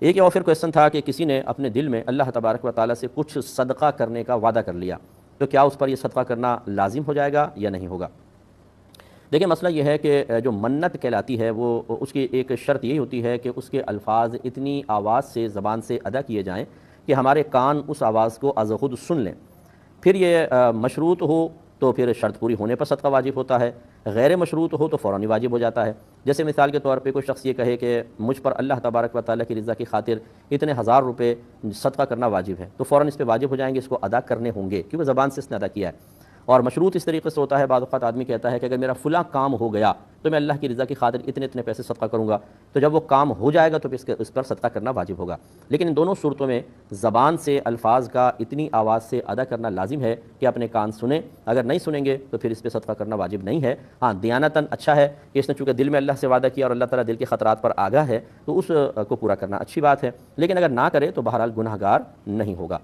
ایک اور پھر کویسچن تھا کہ کسی نے اپنے دل میں اللہ تبارک و تعالیٰ سے کچھ صدقہ کرنے کا وعدہ کر لیا، تو کیا اس پر یہ صدقہ کرنا لازم ہو جائے گا یا نہیں ہوگا؟ دیکھیں مسئلہ یہ ہے کہ جو منت کہلاتی ہے وہ اس کی ایک شرط یہی ہوتی ہے کہ اس کے الفاظ اتنی آواز سے زبان سے ادا کیے جائیں کہ ہمارے کان اس آواز کو از خود سن لیں۔ پھر یہ مشروط ہو تو پھر شرط پوری ہونے پر صدقہ واجب ہوتا ہے، غیر مشروط ہو تو فوراً واجب ہو جاتا ہے۔ جیسے مثال کے طور پہ کوئی شخص یہ کہے کہ مجھ پر اللہ تبارک و تعالیٰ کی رضا کی خاطر اتنے 1000 روپے صدقہ کرنا واجب ہے، تو فوراً اس پہ واجب ہو جائیں گے، اس کو ادا کرنے ہوں گے کیونکہ زبان سے اس نے ادا کیا ہے۔ اور مشروط اس طریقے سے ہوتا ہے، بعض اوقات آدمی کہتا ہے کہ اگر میرا فلاں کام ہو گیا تو میں اللہ کی رضا کی خاطر اتنے پیسے صدقہ کروں گا، تو جب وہ کام ہو جائے گا تو پھر اس پر صدقہ کرنا واجب ہوگا۔ لیکن ان دونوں صورتوں میں زبان سے الفاظ کا اتنی آواز سے ادا کرنا لازم ہے کہ اپنے کان سنیں، اگر نہیں سنیں گے تو پھر اس پہ صدقہ کرنا واجب نہیں ہے۔ ہاں دیانتاً اچھا ہے کہ اس نے چونکہ دل میں اللہ سے وعدہ کیا اور اللہ تعالیٰ دل کے خطرات پر آگاہ ہے، تو اس کو پورا کرنا اچھی بات ہے، لیکن اگر نہ کرے تو بہرحال گناہگار نہیں ہوگا۔